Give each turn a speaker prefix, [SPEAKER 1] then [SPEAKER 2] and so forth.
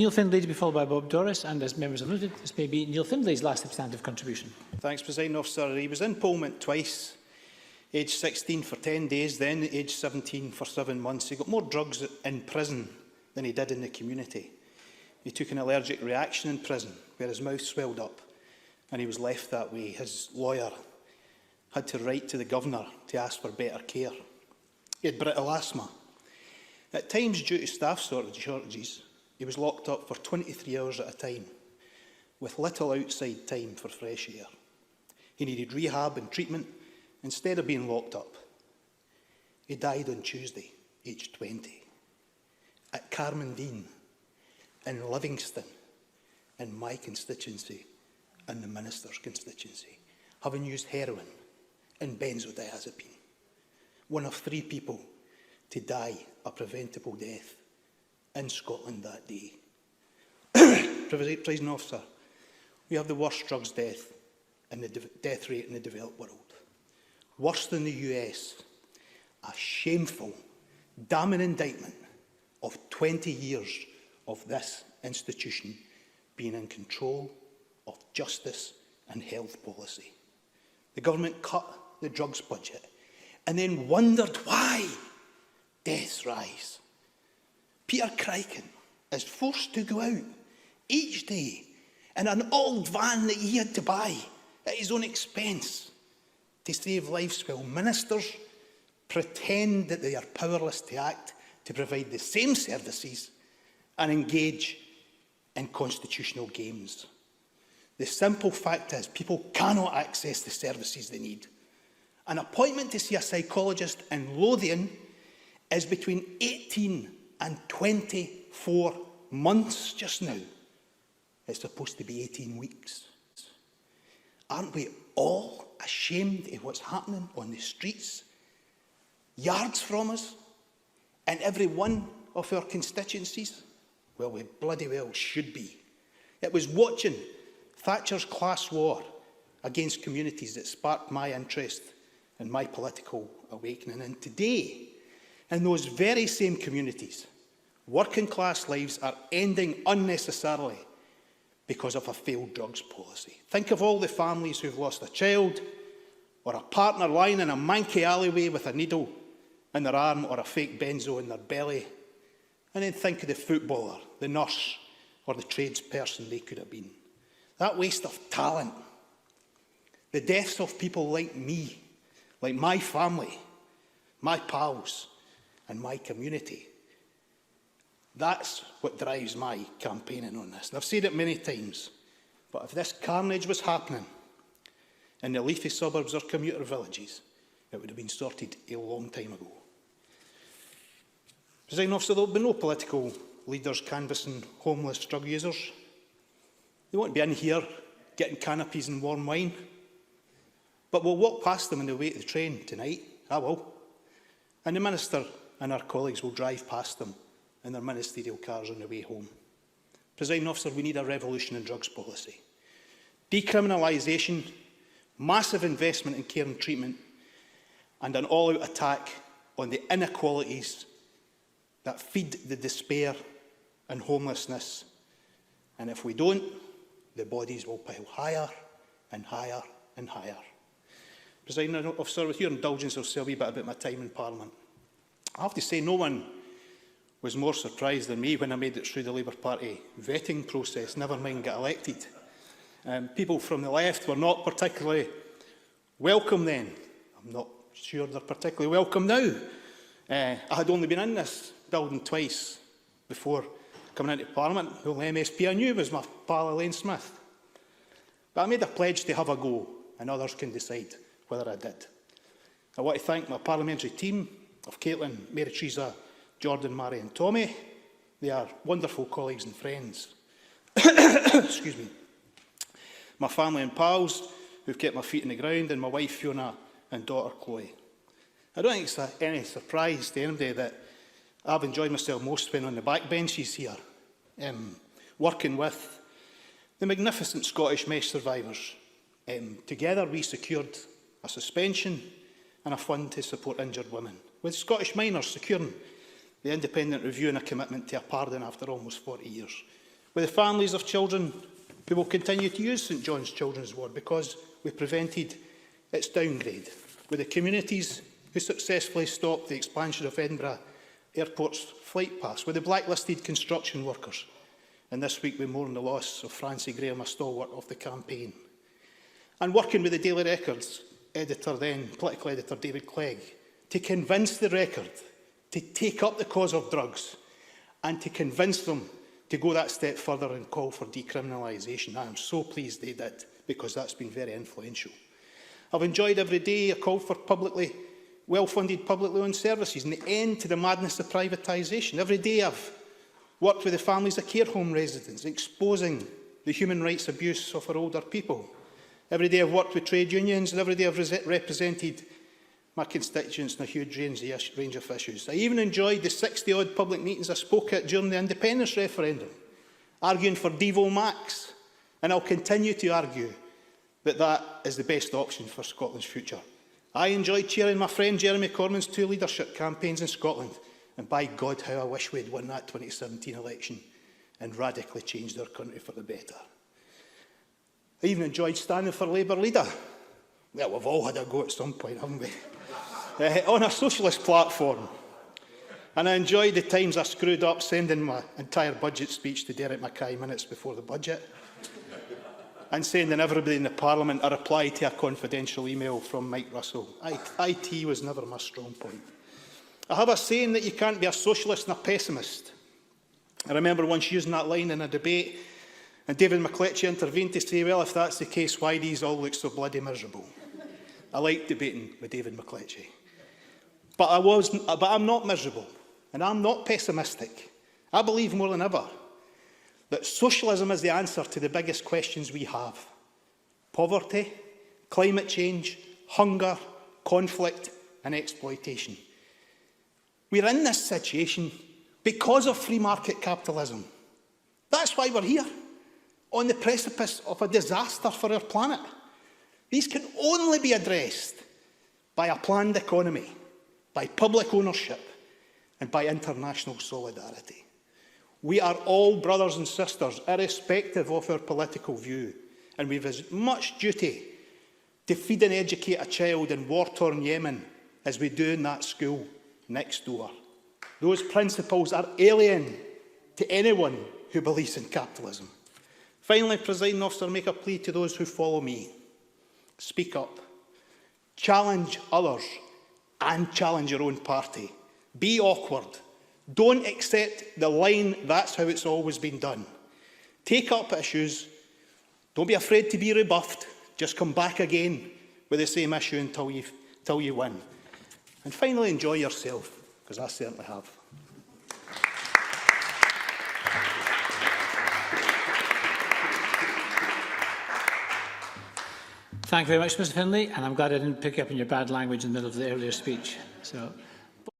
[SPEAKER 1] Neil Findlay to be followed by Bob Doris, and as members have noted, this may be Neil Findlay's last substantive contribution.
[SPEAKER 2] Thanks, Presiding Officer. He was in Parliament twice, aged 16 for 10 days, then aged 17 for 7 months. He got more drugs in prison than he did in the community. He took an allergic reaction in prison, where his mouth swelled up, and he was left that way. His lawyer had to write to the Governor to ask for better care. He had brittle asthma. At times, due to staff shortages, he was locked up for 23 hours at a time, with little outside time for fresh air. He needed rehab and treatment instead of being locked up. He died on Tuesday, aged 20, at Carmondine, in Livingston, in my constituency and the Minister's constituency, having used heroin and benzodiazepine. One of 3 people to die a preventable death in Scotland that day. Presiding Officer, we have the worst drugs death rate in the developed world. Worse than the US. A shameful, damning indictment of 20 years of this institution being in control of justice and health policy. The government cut the drugs budget and then wondered why deaths rise. Peter Crichton is forced to go out each day in an old van that he had to buy at his own expense to save lives, while ministers pretend that they are powerless to act to provide the same services and engage in constitutional games. The simple fact is people cannot access the services they need. An appointment to see a psychologist in Lothian is between 18 and 24 months just now. It's supposed to be 18 weeks. Aren't we all ashamed of what's happening on the streets, yards from us, in every one of our constituencies? Well, we bloody well should be. It was watching Thatcher's class war against communities that sparked my interest and my political awakening. And today, in those very same communities, working class lives are ending unnecessarily because of a failed drugs policy. Think of all the families who've lost a child or a partner lying in a manky alleyway with a needle in their arm or a fake benzo in their belly. And then think of the footballer, the nurse, or the tradesperson they could have been. That waste of talent, the deaths of people like me, like my family, my pals, and my community. That's what drives my campaigning on this. And I've said it many times, but if this carnage was happening in the leafy suburbs or commuter villages, it would have been sorted a long time ago. Presiding Officer, there will be no political leaders canvassing homeless drug users. They won't be in here getting canopies and warm wine. But we'll walk past them on the way to the train tonight. I will. And the Minister and our colleagues will drive past them in their ministerial cars on the way home. Presiding Officer, we need a revolution in drugs policy. Decriminalisation, massive investment in care and treatment, and an all-out attack on the inequalities that feed the despair and homelessness. And if we don't, the bodies will pile higher and higher and higher. Presiding Officer, with your indulgence, I'll say a wee bit about my time in Parliament. I have to say, no one was more surprised than me when I made it through the Labour Party vetting process, never mind get elected. People from the left were not particularly welcome then. I'm not sure they're particularly welcome now. I had only been in this building twice before coming into Parliament. The only MSP I knew was my pal Elaine Smith. But I made a pledge to have a go, and others can decide whether I did. I want to thank my parliamentary team of Caitlin, Mary Teresa, Jordan, Mary and Tommy. They are wonderful colleagues and friends. Excuse me. My family and pals who've kept my feet on the ground, and my wife Fiona and daughter Chloe. I don't think it's any surprise to anybody that I've enjoyed myself most when on the backbenches here, working with the magnificent Scottish mesh survivors. Together we secured a suspension and a fund to support injured women, with Scottish miners securing the independent review and a commitment to a pardon after almost 40 years. with the families of children who will continue to use St John's Children's Ward because we prevented its downgrade, with the communities who successfully stopped the expansion of Edinburgh Airport's flight paths, with the blacklisted construction workers, and this week we mourn the loss of Francie Graham, a stalwart of the campaign, and working with the Daily Record's editor then, political editor David Clegg, to convince the Record to take up the cause of drugs and to convince them to go that step further and call for decriminalisation. I am so pleased they did, because that's been very influential. I've enjoyed every day a call for well-funded publicly owned services and the end to the madness of privatisation. Every day I've worked with the families of care home residents, exposing the human rights abuse of our older people. Every day I've worked with trade unions, and every day I've represented my constituents in a huge range of issues. I even enjoyed the 60-odd public meetings I spoke at during the independence referendum, arguing for Devo Max, and I'll continue to argue that that is the best option for Scotland's future. I enjoyed chairing my friend Jeremy Cormann's 2 leadership campaigns in Scotland, and by God, how I wish we'd won that 2017 election and radically changed our country for the better. I even enjoyed standing for Labour leader. Well, we've all had a go at some point, haven't we? On a socialist platform. And I enjoyed the times I screwed up sending my entire budget speech to Derek Mackay minutes before the budget, and sending everybody in the Parliament a reply to a confidential email from Mike Russell. IT was never my strong point. I have a saying that you can't be a socialist and a pessimist. I remember once using that line in a debate, and David McLetchie intervened to say, well, if that's the case, why do these all look so bloody miserable? I like debating with David McLetchie. But I'm not miserable, and I'm not pessimistic. I believe more than ever that socialism is the answer to the biggest questions we have: poverty, climate change, hunger, conflict and exploitation. We're in this situation because of free market capitalism. That's why we're here, on the precipice of a disaster for our planet. These can only be addressed by a planned economy, by public ownership and by international solidarity. We are all brothers and sisters, irrespective of our political view, and we have as much duty to feed and educate a child in war-torn Yemen as we do in that school next door. Those principles are alien to anyone who believes in capitalism. Finally, Presiding Officer, make a plea to those who follow me. Speak up. Challenge others and challenge your own party. Be awkward. Don't accept the line, that's how it's always been done. Take up issues. Don't be afraid to be rebuffed. Just come back again with the same issue until you win. And finally, enjoy yourself, because I certainly have.
[SPEAKER 1] Thank you very much, Mr Findlay, and I'm glad I didn't pick up on your bad language in the middle of the earlier speech. So.